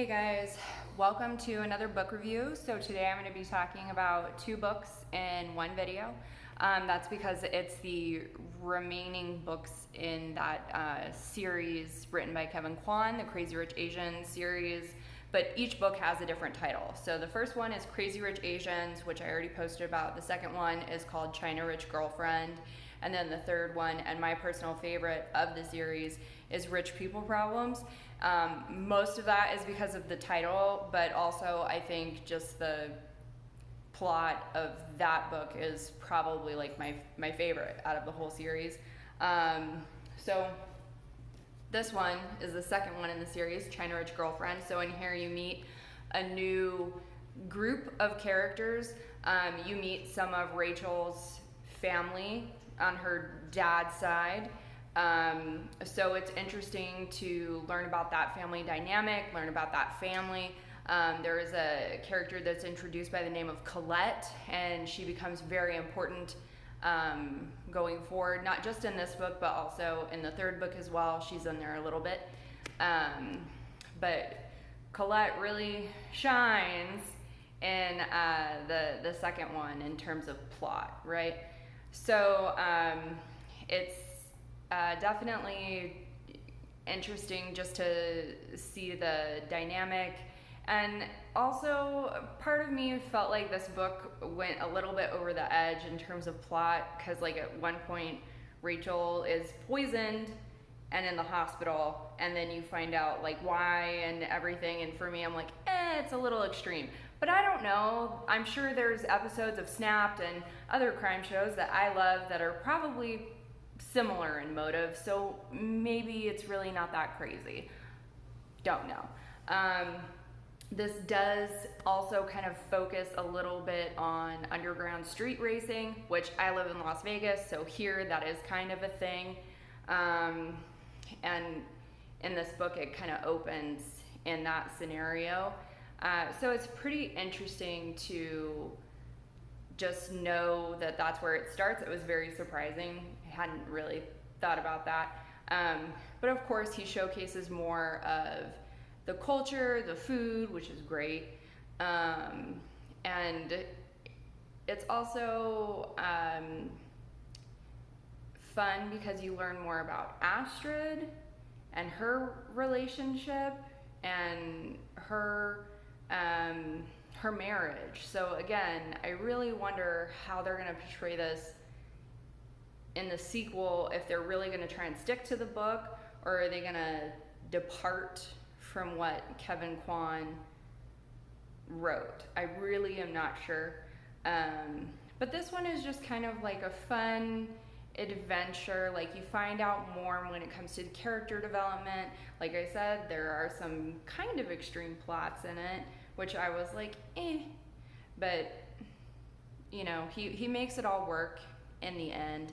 Hey guys, welcome to another book review. So today I'm going to be talking about two books in one video. That's because it's the remaining books in that series written by Kwan, the Crazy Rich Asians series, but each book has a different title. So the first one is Crazy Rich Asians, which I already posted about. The second one is called China Rich Girlfriend. And then the third one, and my personal favorite of the series, is Rich People Problems. Most of that is because of the title, but also I think just the plot of that book is probably like my favorite out of the whole series. So this one is the second one in the series, China Rich Girlfriend. So in here you meet a new group of characters. You meet some of Rachel's family on her dad's side. So it's interesting to learn about that family dynamic, learn about that family. There is a character that's introduced by the name of Colette, and she becomes very important going forward, not just in this book, but also in the third book as well. She's in there a little bit. But Colette really shines in the second one in terms of plot, right? So it's definitely interesting just to see the dynamic. And also, part of me felt like this book went a little bit over the edge in terms of plot, because like at one point Rachel is poisoned and in the hospital, and then you find out like why and everything, and for me I'm like, it's a little extreme. But I don't know, I'm sure there's episodes of Snapped and other crime shows that I love that are probably similar in motive, so maybe it's really not that crazy. Don't know. This does also kind of focus a little bit on underground street racing, which I live in Las Vegas, so here that is kind of a thing. And in this book it kind of opens in that scenario. So it's pretty interesting to just know that that's where it starts. It was very surprising. I hadn't really thought about that. But of course he showcases more of the culture, the food, which is great. And it's also fun because you learn more about Astrid and her relationship and her marriage. So again, I really wonder how they're going to portray this in the sequel, if they're really going to try and stick to the book, or are they going to depart from what Kwan wrote. I really am not sure. But this one is just kind of like a fun adventure. Like you find out more when it comes to character development. Like I said, there are some kind of extreme plots in it, which I was like, but you know, he makes it all work in the end.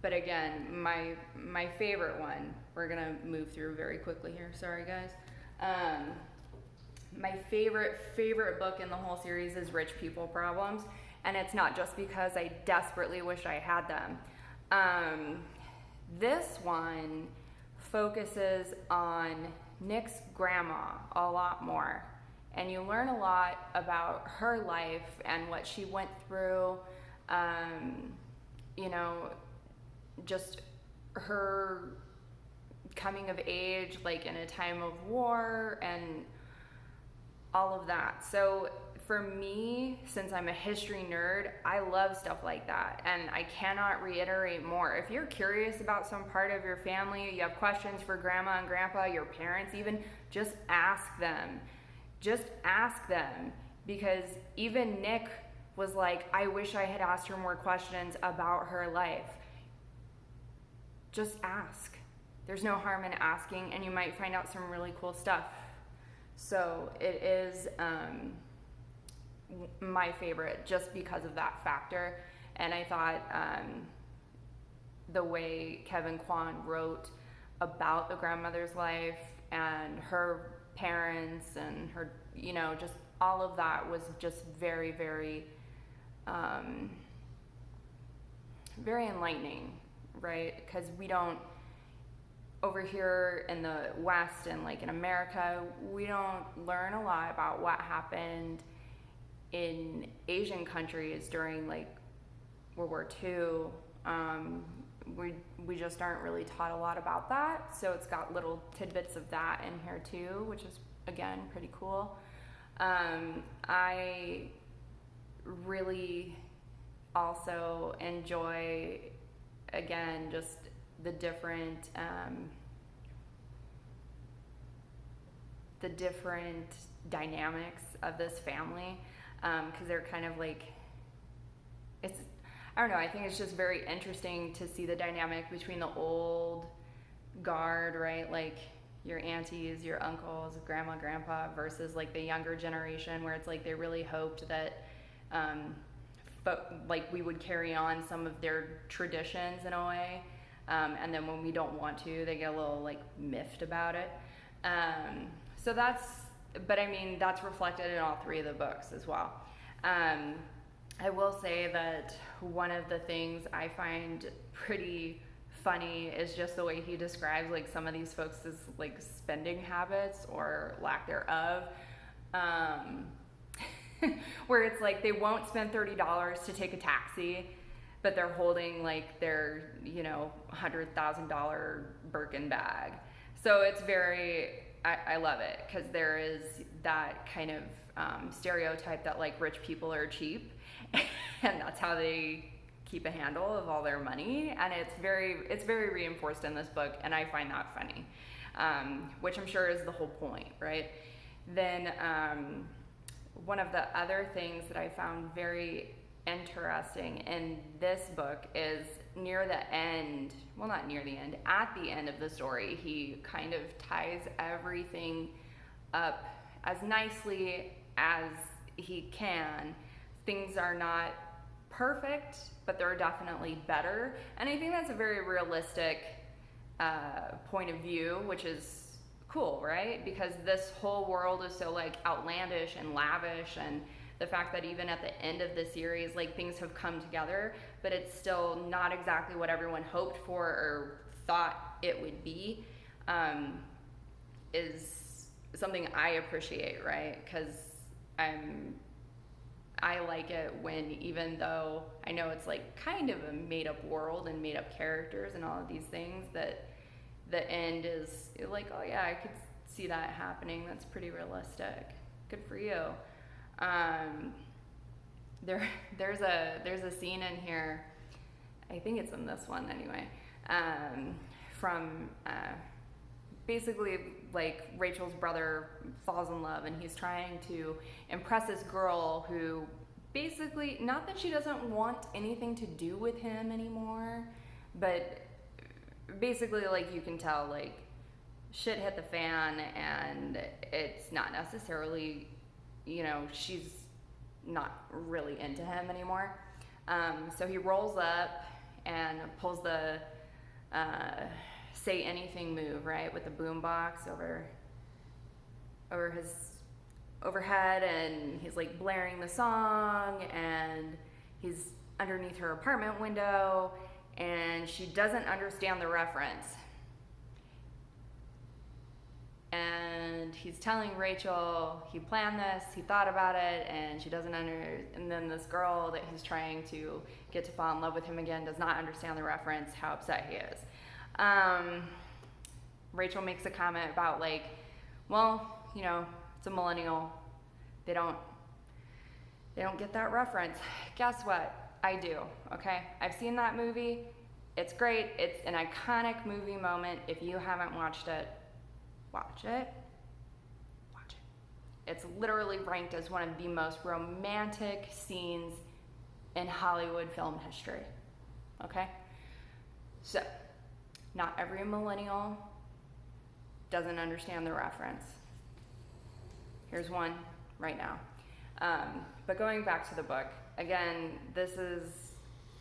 But again, my favorite one, we're gonna move through very quickly here, sorry guys. My favorite book in the whole series is Rich People Problems, and it's not just because I desperately wish I had them. This one focuses on Nick's grandma a lot more, and you learn a lot about her life and what she went through, you know, just her coming of age, like in a time of war and all of that. So for me, since I'm a history nerd, I love stuff like that, and I cannot reiterate more. If you're curious about some part of your family, you have questions for grandma and grandpa, your parents even, just ask them. Just ask them, because even Nick was like, I wish I had asked her more questions about her life. Just ask. There's no harm in asking, and you might find out some really cool stuff. So it is my favorite just because of that factor. And I thought the way Kwan wrote about the grandmother's life and her parents and her, you know, just all of that was just very, very, very enlightening, right? Because we don't over here in the West and like in America, we don't learn a lot about what happened in Asian countries during like World War II. We just aren't really taught a lot about that, so it's got little tidbits of that in here too, which is again pretty cool. I really also enjoy, again, just the different dynamics of this family, because they're kind of like, it's, I don't know, I think it's just very interesting to see the dynamic between the old guard, right, like your aunties, your uncles, grandma, grandpa, versus like the younger generation, where it's like they really hoped that like we would carry on some of their traditions in a way, and then when we don't want to, they get a little like miffed about it. So that's, but I mean, that's reflected in all three of the books as well. I will say that one of the things I find pretty funny is just the way he describes like some of these folks' like spending habits or lack thereof. Where it's like they won't spend $30 to take a taxi, but they're holding like their, you know, $100,000 Birkin bag. So it's very, I love it, because there is that kind of stereotype that like rich people are cheap, and that's how they keep a handle of all their money, and it's very reinforced in this book, and I find that funny, which I'm sure is the whole point, right? Then one of the other things that I found very interesting in this book is near the end, well, not near the end, at the end of the story, he kind of ties everything up as nicely as he can. Things are not perfect, but they're definitely better. And I think that's a very realistic point of view, which is cool, right? Because this whole world is so like outlandish and lavish, and the fact that even at the end of the series, like things have come together, but it's still not exactly what everyone hoped for or thought it would be, is something I appreciate, right? Because I like it when, even though I know it's like kind of a made up world and made up characters and all of these things, that the end is like, oh yeah, I could see that happening. That's pretty realistic. Good for you. There's a scene in here, I think it's in this one anyway, from basically like Rachel's brother falls in love, and he's trying to impress this girl who basically, not that she doesn't want anything to do with him anymore, but basically like you can tell like shit hit the fan, and it's not necessarily, you know, she's not really into him anymore. So he rolls up and pulls the say anything move, right, with the boombox over his overhead, and he's like blaring the song, and he's underneath her apartment window, and she doesn't understand the reference. And he's telling Rachel he planned this, he thought about it, and she doesn't and then this girl that he's trying to get to fall in love with him again does not understand the reference, how upset he is. Rachel makes a comment about like, well, you know, it's a millennial, they don't get that reference. Guess what? I do, okay? I've seen that movie. It's great. It's an iconic movie moment. If you haven't watched it, watch it. Watch it. It's literally ranked as one of the most romantic scenes in Hollywood film history, okay? So, not every millennial doesn't understand the reference. Here's one right now. But going back to the book, again, this is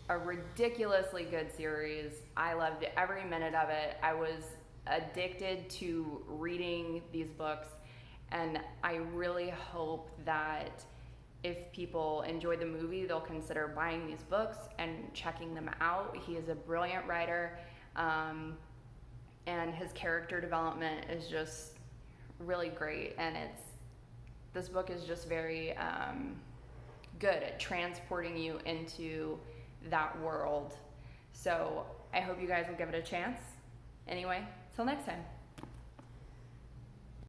a ridiculously good series. I loved every minute of it. I was addicted to reading these books, and I really hope that if people enjoy the movie, they'll consider buying these books and checking them out. He is a brilliant writer, and his character development is just really great. And this book is just very good at transporting you into that world. So I hope you guys will give it a chance. Anyway, till next time.